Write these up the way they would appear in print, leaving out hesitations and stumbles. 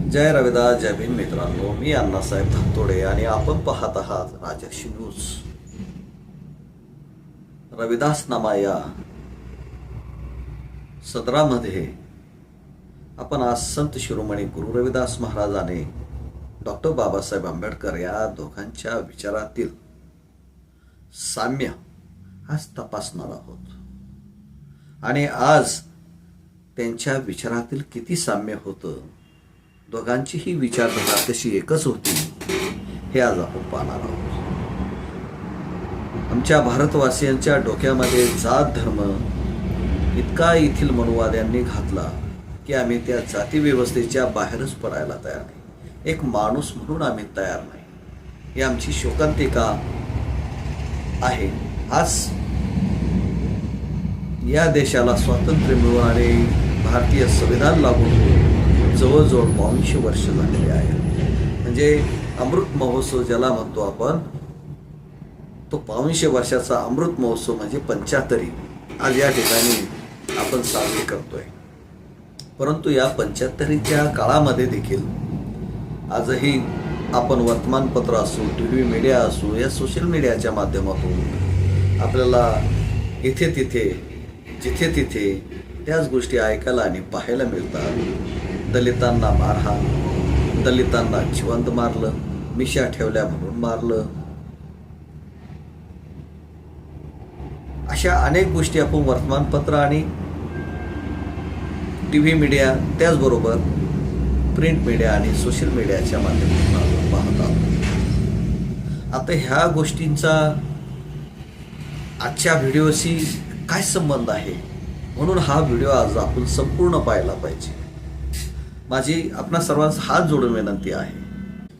जय रविदास जय भीम मित्रांनो, मी अण्णासाहेब धातोडे आणि आपण पाहत आहात राजर्षी न्यूज. रविदास नामा या सदरामध्ये आपण आज संत शिरोमणी गुरु रविदास महाराजांनी डॉक्टर बाबासाहेब आंबेडकर या दोघांच्या विचारातील साम्य आज तपासणार आहोत. आणि आज त्यांच्या विचारातील किती साम्य होतं, दोघांचीही विचारधारा कशी एकच होती, हे आज आपण पाहणार आहोत. आमच्या भारतवासियांच्या डोक्यामध्ये जात धर्म इतका येथील मनुवाद्यांनी घातला की आम्ही त्या जाती व्यवस्थेच्या बाहेरच पडायला तयार नाही. एक माणूस म्हणून आम्ही तयार नाही. ही आमची शोकांतिका आहे. आज या देशाला स्वातंत्र्य मिळून आणि भारतीय संविधान लागू होऊन जवळजवळ 52 वर्ष झालेले आहेत. म्हणजे अमृत महोत्सव ज्याला म्हणतो आपण, तो 52 वर्षाचा अमृत महोत्सव म्हणजे 75 आज या ठिकाणी आपण साजरी करतोय. परंतु या 75च्या काळामध्ये देखील आजही आपण वर्तमानपत्र असो, टीव्ही मीडिया असो, या सोशल मीडियाच्या माध्यमातून आपल्याला इथे तिथे जिथे तिथे त्याच गोष्टी ऐकायला आणि पाहायला मिळतात. दलितांना मारहाण, दलितांना जिवंत मारलं, मिशा ठेवल्या म्हणून मारलं, अशा अनेक गोष्टी आपण वर्तमानपत्र आणि टीव्ही मीडिया त्याचबरोबर प्रिंट मीडिया आणि सोशल मीडियाच्या माध्यमातून आपण पाहत आहोत. आता ह्या गोष्टींचा आजच्या व्हिडिओशी काय संबंध आहे, म्हणून हा व्हिडिओ आज आपण संपूर्ण पाहायला पाहिजे. माझी आपणा सर्वांस हात जोडून विनंती आहे.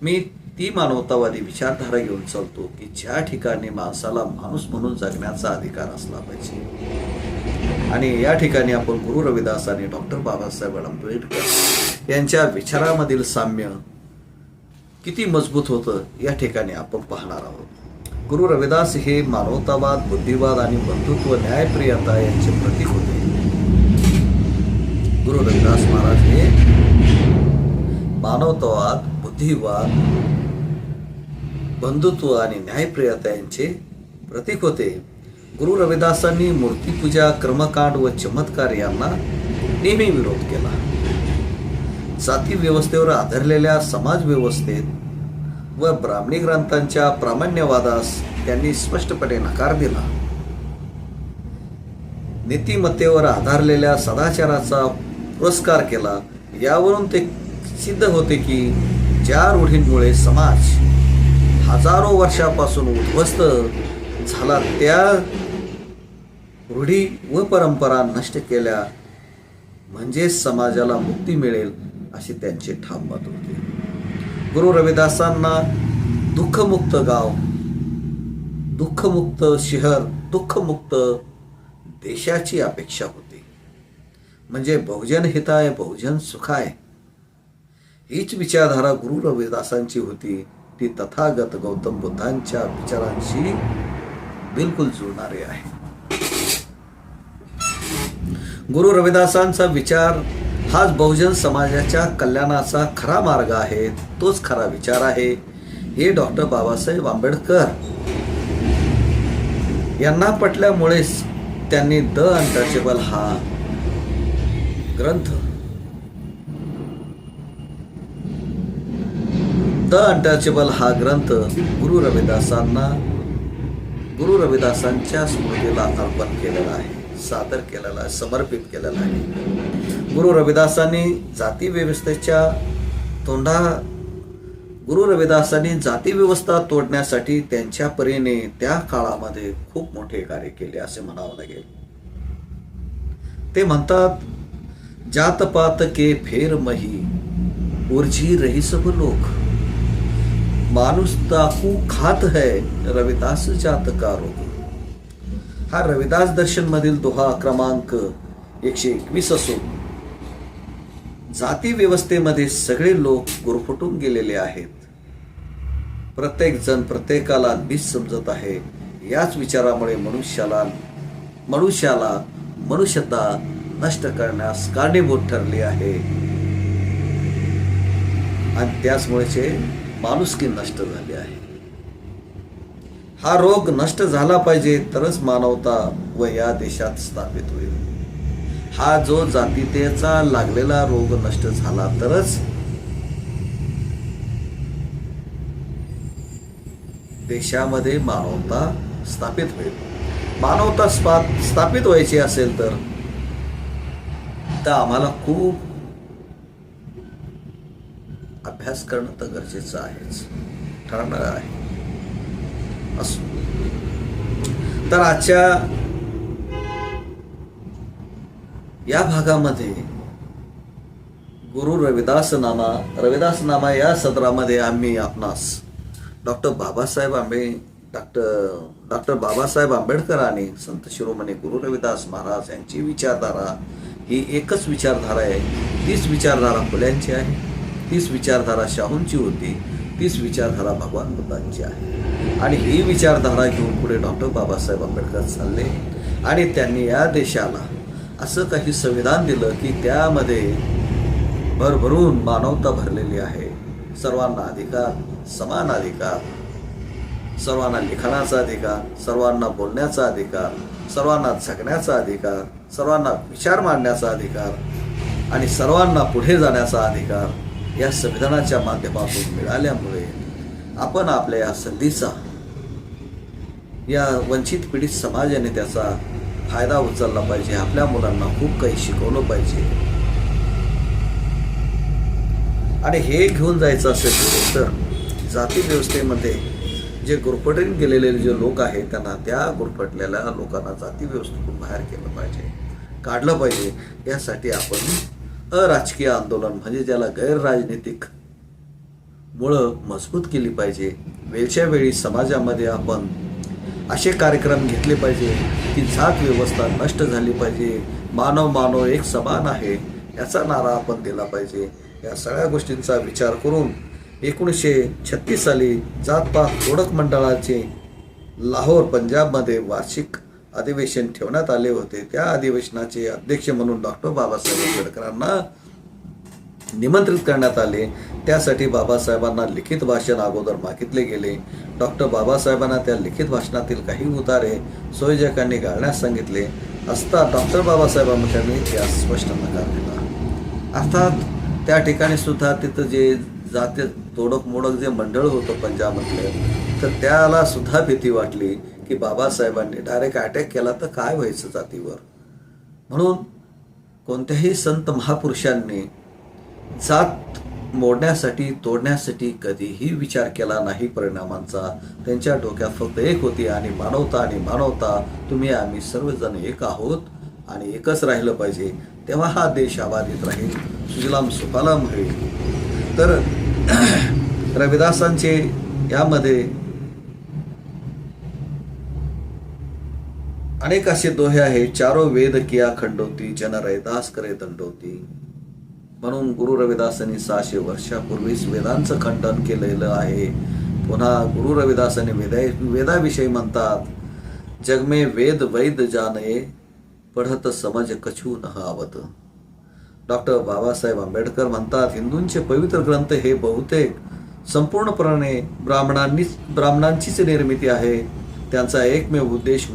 मी ती मानवतावादी विचारधारा घेऊन चालतो की ज्या ठिकाणी माणसाला माणूस म्हणून जगण्याचा अधिकार असला पाहिजे. आणि या ठिकाणी आपण गुरु रविदास आणि डॉक्टर बाबासाहेब आंबेडकर यांच्या विचारामधील साम्य किती मजबूत होतं या ठिकाणी आपण पाहणार आहोत. गुरु रविदास हे मानवतावाद, बुद्धिवाद आणि बंधुत्व, न्यायप्रियता यांचे प्रतीक होते. गुरु रविदास महाराज हे मानवतावाद, बुद्धिवाद, बंधुत्व आणि न्यायप्रियता यांचे प्रतीक होते. गुरु रविदासांनी मूर्तीपूजा, कर्मकांड व चमत्कार यांना नेहमी विरोध केला. जाती व्यवस्थेवर आधारलेल्या समाज व्यवस्थेत व ब्राह्मणी ग्रंथांच्या प्रामाण्यवादास त्यांनी स्पष्टपणे नकार दिला. नीतिमत्तेवर आधारलेल्या सदाचाराचा पुरस्कार केला. यावरून ते सिद्ध होते की ज्या रूढींमुळे समाज हजारो वर्षापासून उद्ध्वस्त झाला, त्या रूढी व परंपरा नष्ट केल्या म्हणजे समाजाला मुक्ती मिळेल, असे त्यांचे ठाम मत होते. गुरु रविदासांना दुःखमुक्त गाव, दुःखमुक्त शहर, दुःखमुक्त देशाची अपेक्षा होती. म्हणजे बहुजन हिताय बहुजन सुखाय हीच विचारधारा गुरु रविदासांची होती. ती तथागत गौतम बुद्धांच्या विचारांशी बिलकुल जुळणारी आहे. गुरु रविदासांचा विचार हाच बहुजन समाजाच्या कल्याणाचा खरा मार्ग आहे, तोच खरा विचार आहे. हे डॉक्टर बाबासाहेब आंबेडकर यांना पटल्यामुळेच त्यांनी द अनटचेबल हा ग्रंथ, द अनटचेबल हा ग्रंथ गुरु रविदासांच्या स्मृतीला अर्पण केलेला आहे, सादर केलेला आहे, समर्पित केलेला आहे. गुरु रविदासांनी जाती व्यवस्था तोडण्यासाठी त्यांच्या परीने त्या काळामध्ये खूप मोठे कार्य केले असे म्हणावं लागेल. ते म्हणतात, जात पात के फेर मही उर्जी रही सब लोग, माणूस ताकू खात है रविदास जात का रोग. हा रविदास दर्शन मधील दोहा क्रमांक 121 असून जाती व्यवस्थेमध्ये सगळे लोक गुरफटून गेलेले आहेत. प्रत्येक जण प्रत्येकाला नीच समजत आहे. याच विचारामुळे मनुष्यता नष्ट करण्यास कारणीभूत ठरली आहे. आणि त्याचमुळेचे माणुसकी नष्ट झाली आहे. हा रोग नष्ट झाला पाहिजे तरच मानवता व या देशात स्थापित होईल. हा जो जातीयतेचा लागलेला रोग नष्ट झाला तरच देशामध्ये मानवता स्थापित होईल. मानवता स्थापित व्हायची असेल तर आम्हाला खूप अभ्यास करणं तर गरजेचं आहेच, ठरणार आहे. असो, तर आजच्या या भागामध्ये गुरु रविदास नामा या सदरामध्ये आम्ही आपणास डॉक्टर बाबासाहेब आंबेडकर आणि संत शिरोमणी गुरु रविदास महाराज यांची विचारधारा ही एकच विचारधारा आहे. तीच विचारधारा फुल्यांची आहे, तीच विचारधारा शाहूंची होती, तीच विचारधारा भगवान बुद्धांची आहे. आणि ही विचारधारा घेऊन पुढे डॉक्टर बाबासाहेब आंबेडकर चालले आणि त्यांनी या देशाला असं काही संविधान दिलं की त्यामध्ये भरभरून मानवता भरलेली आहे. सर्वांना अधिकार, समान अधिकार, सर्वांना लिखाणाचा अधिकार, सर्वांना बोलण्याचा अधिकार, सर्वांना जगण्याचा अधिकार, सर्वांना विचार मांडण्याचा अधिकार आणि सर्वांना पुढे जाण्याचा अधिकार या संविधानाच्या माध्यमातून मिळाल्यामुळे आपण आपल्या या संधीचा या वंचित पीडित समाजाने त्याचा फायदा उचलला पाहिजे. आपल्या मुलांना खूप काही शिकवलं पाहिजे. आणि हे घेऊन जायचं असेल तर जाती व्यवस्थेमध्ये जे गुरफटून गेलेले जे लोक आहेत त्यांना त्या गुरफटलेल्या लोकांना जाती व्यवस्थेतून बाहेर केलं पाहिजे, काढलं पाहिजे. यासाठी आपण अराजकीय आंदोलन म्हणजे ज्याला गैरराजनीतिक मुळं मजबूत केली पाहिजे. वेळच्या वेळी समाजामध्ये आपण असे कार्यक्रम घेतले पाहिजे की जात व्यवस्था नष्ट झाली पाहिजे, मानव एक समान आहे याचा नारा आपण दिला पाहिजे. या सगळ्या गोष्टींचा विचार करून 1936 साली जातपात ओळख मंडळाचे लाहोर पंजाबमध्ये वार्षिक अधिवेशन ठेवण्यात आले होते. त्या अधिवेशनाचे अध्यक्ष म्हणून डॉक्टर बाबासाहेब आंबेडकरांना निमंत्रित करण्यात आले. त्यासाठी बाबासाहेबांना लिखित भाषण अगोदर मागितले गेले. डॉक्टर बाबासाहेबांना त्या लिखित भाषणातील काही उतारे संयोजकांनी घालण्यास सांगितले असता डॉक्टर बाबासाहेब आंबेडकरांनी त्यास स्पष्ट नकार दिला. अर्थात त्या ठिकाणी सुद्धा तिथं जे जाती तोडक मोडक जे मंडळ होतं पंजाबमधलं, तर त्याला सुद्धा भीती वाटली की बाबासाहेबांनी डायरेक्ट अटॅक केला तर काय व्हायचं जातीवर. म्हणून कोणत्याही संत महापुरुषांनी जात मोडण्यासाठी तोडण्यासाठी कधीही विचार केला नाही परिणामांचा. त्यांच्या डोक्यात फक्त एक होती आणि मानवता तुम्ही आम्ही सर्वजण एक आहोत आणि एकच राहिलं पाहिजे. तेव्हा हा देश अबाधित राहील, सुजलाम सुफलाम होईल. तर रविदासांचे यामध्ये अनेक असे दोहे आहेत. चारो वेद किया खंडोती, जन रैदास करे दंडोती. म्हणून गुरु रविदासांनी 600 वर्षापूर्वीच वेदांचं खंडन केलेलं आहे. पुन्हा गुरु रविदासांनी वेदाविषयी म्हणतात, जग में वेद वैद जाने, पढ़त समज कछु न आवत. डॉक्टर बाबासाहेब आंबेडकर म्हणतात, हिंदूंचे पवित्र ग्रंथ हे बहुतेक संपूर्णपणे ब्राह्मणांचीच निर्मिती आहे. त्यांचा एकमेव उद्देश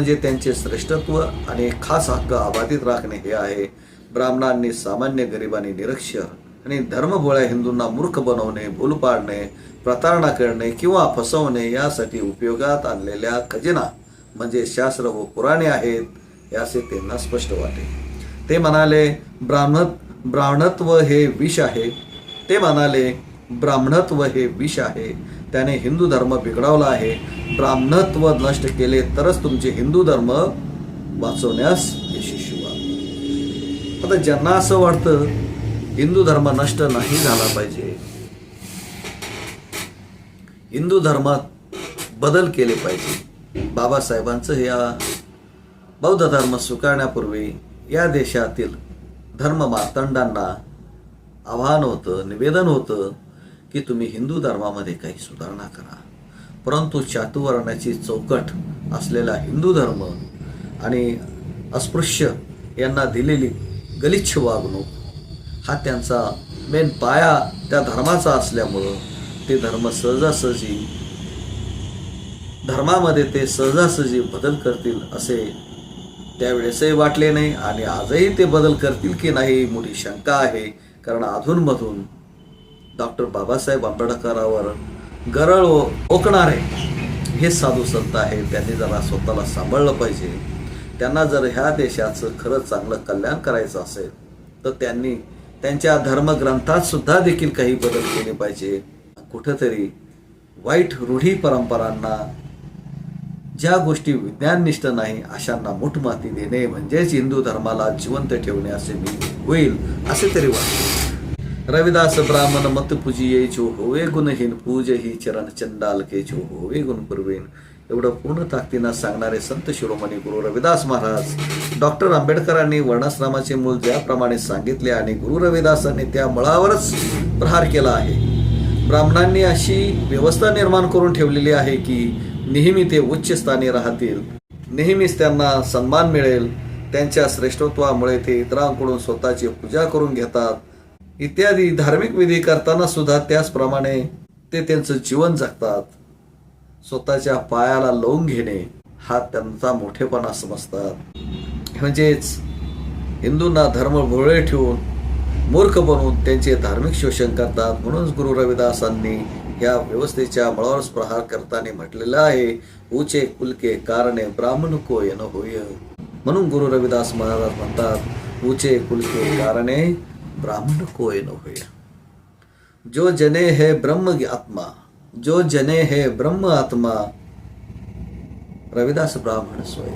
म्हणजे त्यांचे श्रेष्ठत्व आणि खास हक्क अबाधित राखणे हे आहे. ब्राह्मणांनी सामान्य गरिबांनी निरक्षर आणि धर्मभोळ्या हिंदूंना मूर्ख बनवणे, भूल पाडणे, प्रतारणा करणे किंवा फसवणे यासाठी उपयोगात आणलेल्या खजिना म्हणजे शास्त्र व पुराणे आहेत याचे त्यांना स्पष्ट वाटे. ते म्हणाले ब्राह्मणत्व हे विष आहे. त्याने हिंदू धर्म बिघडवला आहे. ब्राह्मणत्व नष्ट केले तरच तुमचे हिंदू धर्म वाचवण्यास यशस्वी व्हाल. आता ज्यांना असं वाटतं हिंदू धर्म नष्ट नाही झाला पाहिजे, हिंदू धर्मात बदल केले पाहिजे, बाबासाहेबांचं या बौद्ध धर्म स्वीकारण्यापूर्वी या देशातील धर्म मार्तंडांना आव्हान होतं, निवेदन होतं की तुम्ही हिंदू धर्मामध्ये काही सुधारणा करा. परंतु चातुर्वर्ण्याची चौकट असलेला हिंदू धर्म आणि अस्पृश्य यांना दिलेली गलिच्छ वागणूक हा त्यांचा मेन पाया त्या धर्माचा असल्यामुळं ते धर्म सहजासहजी धर्मामध्ये ते सहजासहजी बदल करतील असे त्यावेळेसही वाटले नाही आणि आजही ते बदल करतील की नाही मोठी शंका आहे. कारण अधूनमधून डॉक्टर बाबासाहेब आंबेडकरांवर गरळ ओकणारे हे साधू संत आहेत. त्यांनी जरा स्वतःला सांभाळलं पाहिजे. त्यांना जर ह्या देशाचं खरंच चांगलं कल्याण करायचं असेल तर त्यांनी त्यांच्या धर्मग्रंथात सुद्धा देखील काही बदल केले पाहिजे. कुठंतरी वाईट रूढी परंपरांना, ज्या गोष्टी विज्ञाननिष्ठ नाही अशांना मुठमाती देणे म्हणजेच हिंदू धर्माला जिवंत ठेवणे असे मी होईल असे तरी वाटते. रविदास ब्राह्मण मत पूजिये जो होवे गुणहीन पूज ही चरण चंडाल के जो होवे गुण पुरवेन. एवढं पूर्ण ताकदीनं सांगणारे संत शिरोमणी गुरु रविदास महाराज. डॉक्टर आंबेडकरांनी वर्णाश्रमाचे मूळ ज्याप्रमाणे सांगितले आणि गुरु रविदासांनी त्या मुळावरच प्रहार केला आहे. ब्राह्मणांनी अशी व्यवस्था निर्माण करून ठेवलेली आहे की नेहमी ते उच्च स्थानी राहतील, नेहमीच त्यांना सन्मान मिळेल. त्यांच्या श्रेष्ठत्वामुळे ते इतरांकडून स्वतःची पूजा करून घेतात. इत्यादी धार्मिक विधी करताना सुद्धा त्याचप्रमाणे ते त्यांचं जीवन जगतात. स्वतःच्या पायाला लावून घेणे हा त्यांचा मोठेपणा समजतात. म्हणजेच हिंदूंना धर्म भोळे ठेवून मूर्ख बनवून त्यांचे धार्मिक शोषण करतात. म्हणूनच गुरु रविदासांनी या व्यवस्थेच्या मुळावर प्रहार करताना म्हटलेलं आहे, ऊचे कुलके कारणे ब्राह्मण को येन होय. म्हणून गुरु रविदास महाराज म्हणतात, ऊचे कुलके कारणे ब्राह्मण को येन होय. जो जने है ब्रह्म आत्मा, जो जने है ब्रह्म आत्मा, रविदास ब्राह्मण सोय.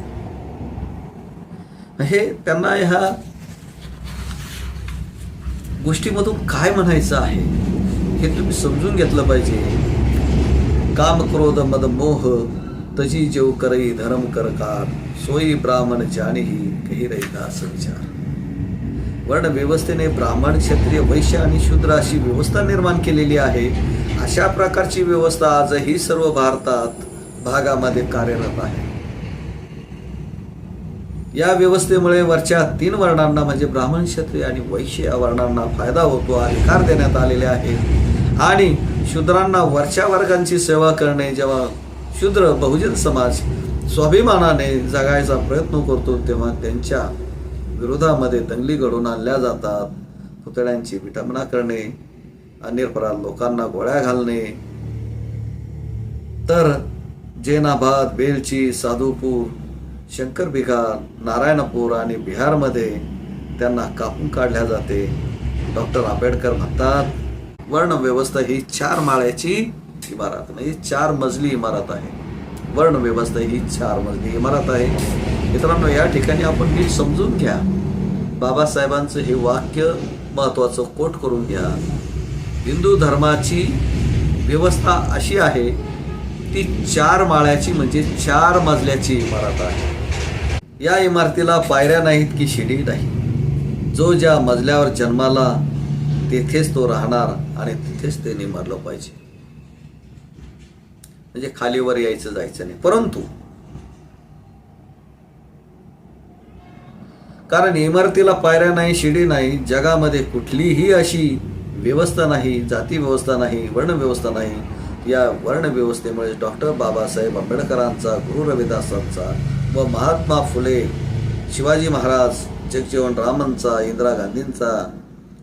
हे त्यांना ह्या गोष्टीमधून काय म्हणायचं आहे हे तुम्ही समजून घेतलं पाहिजे. काम क्रोध मद मोह तजी जेव करई धर्म करकार, सोयी ब्राह्मण जाणीही कही रहिदास विचार. वर्ण व्यवस्थेने ब्राह्मण, क्षत्रिय, वैश्य आणि शूद्र अशी व्यवस्था निर्माण केलेली आहे. अशा प्रकारची व्यवस्था आजही सर्व भारतात भागामध्ये कार्यरत आहे. या व्यवस्थेमुळे वरच्या 3 वर्णांना म्हणजे ब्राह्मण, क्षत्रिय आणि वैश्य या वर्णांना फायदा होतो, अधिकार देण्यात आलेले आहेत. आणि शूद्रांना वरच्या वर्गांची सेवा करणे, जेव्हा शूद्र बहुजन समाज स्वाभिमानाने जगायचा प्रयत्न करतो तेव्हा त्यांच्या विरोधामध्ये दंगली घडवून आणल्या जातात. पुतळ्यांची विटंबना करणे, अनिरपराध लोकांना गोळ्या घालणे. तर जैनाबाद, बेलची, साधूपूर, शंकर बिहार, नारायणपूर आणि बिहारमध्ये त्यांना कापून काढल्या जाते. डॉक्टर आंबेडकर म्हणतात, वर्ण व्यवस्था ही 4 माळ्याची इमारत म्हणजे 4 मजली इमारत आहे. वर्ण व्यवस्था ही 4 मजली इमारत आहे. मित्रांनो, या ठिकाणी आपण नीट समजून घ्या. बाबासाहेबांचं हे वाक्य महत्वाचं कोट करून घ्या. हिंदू धर्माची व्यवस्था अशी आहे, ती 4 माळ्याची म्हणजे 4 मजल्याची इमारत आहे. या इमारतीला पायऱ्या नाहीत की शिडी नाही. जो ज्या मजल्यावर जन्माला तेथेच तो राहणार आणि तिथेच ते निमरलं पाहिजे. म्हणजे खालीवर यायचं जायचं नाही. परंतु कारण इमारतीला पायऱ्या नाही, शिडी नाही, जगामध्ये कुठलीही अशी व्यवस्था नाही, जाती व्यवस्था नाही, वर्ण व्यवस्था नाही. या वर्ण व्यवस्थेमुळे डॉक्टर बाबासाहेब आंबेडकरांचा, गुरु रविदासांचा व महात्मा फुले, शिवाजी महाराज, जगजीवन रामांचा, इंदिरा गांधींचा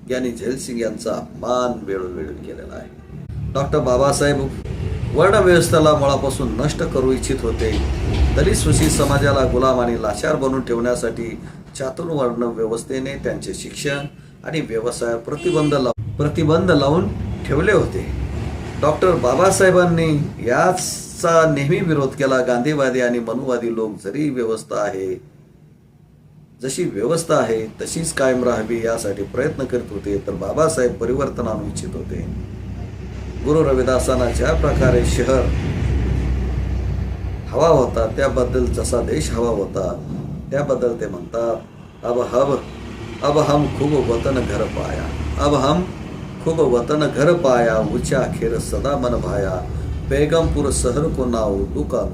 यांनी झैलसिंग यांचा अपमान वेळोवेळी केलेला आहे. डॉक्टर बाबासाहेब वर्णव्यवस्थेला मुळापासून नष्ट करू इच्छित होते. दलित शोषित समाजाला गुलाम आणि लाचार बनवून ठेवण्यासाठी चातुर्वर्ण व्यवस्थेने त्यांचे शिक्षण आणि व्यवसाय प्रतिबंध लावून ठेवले होते. डॉक्टर बाबासाहेबांनी याचा नेहमी विरोध केला. गांधीवादी आणि मनुवादी लोक जरी व्यवस्था आहे, जशी व्यवस्था आहे तशीच कायम राहावी यासाठी प्रयत्न करत होते, तर बाबासाहेब परिवर्तन आणू इच्छित होते. गुरु रविदासांना ज्या प्रकारे शहर हवा होता, त्याबद्दल जसा देश हवा होता, त्याबद्दल ते म्हणतात, अब हम खूब वतन घर पाया, अब हम खूब वतन घर पाया, ऊंचा खेर सदा मन भाया, बेगमपूर शहर को नाव दुकान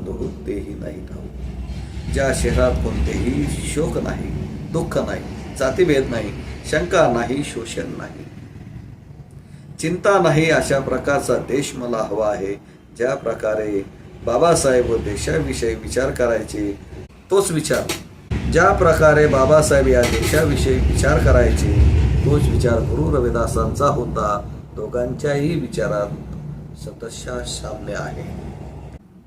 तेही नाही ठाऊ. ज्या शहरात कोणतेही शोक नाही, दुःख नाही, जातीभेद नाही, शंका नाही, शोषण नाही, चिंता नाही, अशा प्रकारचा देश मला हवा आहे. ज्या प्रकारे बाबासाहेब व देशाविषयी विचार करायचे, तोच विचार, ज्या प्रकारे बाबासाहेब या देशाविषयी विचार करायचे, तोच विचार गुरु रविदासांचा होता. दोघांच्याही विचारात सततच्या साम्य आहे.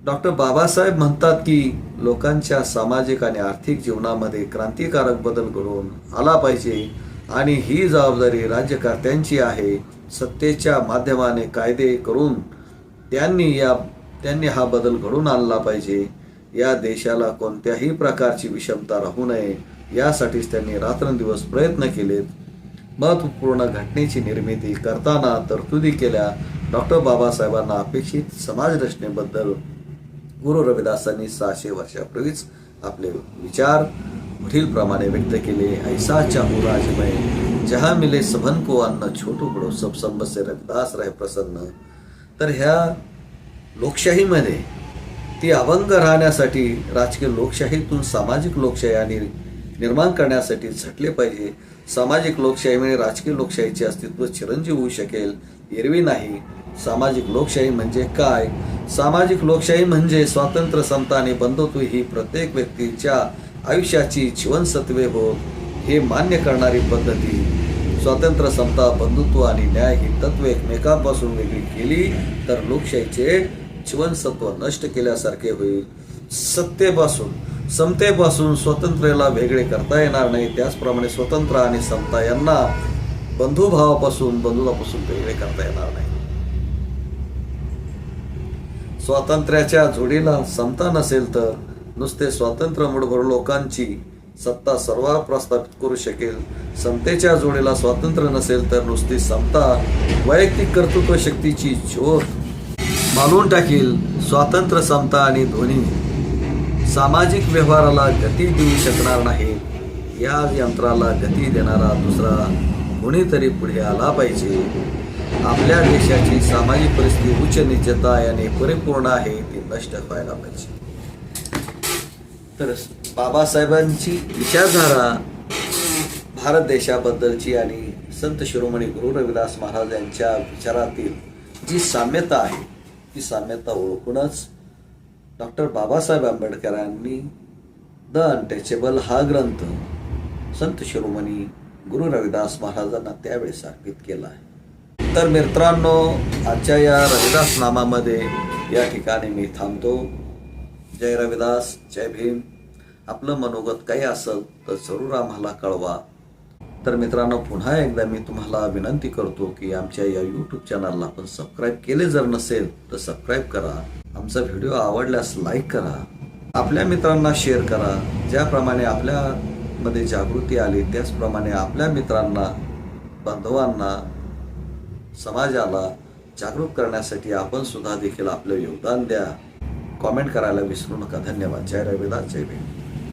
डॉक्टर बाबासाहेब म्हणतात की लोकांच्या सामाजिक आणि आर्थिक जीवनामध्ये क्रांतिकारक बदल घडवून आला पाहिजे आणि ही जबाबदारी राज्यकर्त्यांची आहे. सत्तेच्या माध्यमाने कायदे करून त्यांनी हा बदल घडवून आणला पाहिजे. या देशाला कोणत्याही प्रकारची विषमता राहू नये यासाठीच त्यांनी रात्रंदिवस प्रयत्न केलेत. महत्त्वपूर्ण घटनेची निर्मिती करताना तरतुदी केल्या. डॉक्टर बाबासाहेबांना अपेक्षित समाज रचनेबद्दल गुरु रविदासांनी 600 वर्षापूर्वीच आपले विचार पुढीलप्रमाणे व्यक्त केले. ऐसा चाहू राजमय जहाँ मिले सबन को अन्न, छोटू बडो सब संब से रविदास रहे प्रसन्न. तर ह्या लोकशाहीमध्ये ती अभंग राहण्यासाठी राजकीय लोकशाहीतून सामाजिक लोकशाही आणि निर्माण करण्यासाठी झटले पाहिजे. सामाजिक लोकशाहीमुळे राजकीय लोकशाहीचे अस्तित्व चिरंजीव होऊ शकेल, एरवी नाही. सामाजिक लोकशाही म्हणजे काय? सामाजिक लोकशाही म्हणजे स्वातंत्र्य, समता आणि बंधुत्व ही प्रत्येक व्यक्तीच्या आयुष्याची जीवनसत्वे होत हे मान्य करणारी पद्धती. स्वातंत्र्य, समता, बंधुत्व आणि न्याय ही तत्वे एकमेकांपासून वेगळी केली तर लोकशाहीचे जीवनसत्व नष्ट केल्यासारखे होईल. सत्तेपासून, समतेपासून स्वतंत्र्याला वेगळे करता येणार नाही. त्याचप्रमाणे स्वतंत्र आणि समता यांना बंधुत्वापासून वेगळे करता येणार नाही. स्वातंत्र्याच्या जोडीला समता नसेल तर नुसते स्वातंत्र्य मुठभर लोकांची सत्ता सर्वांवर प्रस्थापित करू शकेल. समतेच्या जोडीला स्वातंत्र्य नसेल तर नुसती समता वैयक्तिक कर्तृत्व शक्तीची ज्योत मालून टाकील. स्वातंत्र्य, समता आणि दोन्ही सामाजिक व्यवहाराला गती देऊ शकणार नाही. या यंत्राला गती देणारा दुसरा कोणीतरी पुढे आला पाहिजे. आपल्या देशाची सामाजिक परिस्थिती उच्च नीचता याने परिपूर्ण आहे, ती नष्ट व्हायला पाहिजे. तर बाबासाहेबांची विचारधारा भारत देशाबद्दलची आणि संत शिरोमणी गुरु रविदास महाराज यांच्या विचारातील जी साम्यता आहे ती साम्यता ओळखूनच डॉक्टर बाबासाहेब आंबेडकरांनी द अनटचेबल हा ग्रंथ संत शिरोमणी गुरु रविदास महाराजांना त्यावेळेस अर्पित केला आहे. तर मित्रांनो, आजच्या या रविदास नामामध्ये या ठिकाणी मी थांबतो. जय रविदास, जय भीम. आपलं मनोगत काही असेल तर जरूर आम्हाला कळवा. तर मित्रांनो, पुन्हा एकदा मी तुम्हाला विनंती करतो की आमच्या या यूट्यूब चॅनलला आपण सबस्क्राईब केले जर नसेल तर सबस्क्राईब करा. आमचा व्हिडिओ आवडल्यास लाईक करा, आपल्या मित्रांना शेअर करा. ज्याप्रमाणे आपल्यामध्ये जागृती आली त्याचप्रमाणे आपल्या मित्रांना, बांधवांना, समाजाला जागरूक करण्यासाठी आपण सुद्धा देखील आपलं योगदान द्या. कॉमेंट करायला विसरू नका. धन्यवाद. जय रविदास, जय भीम.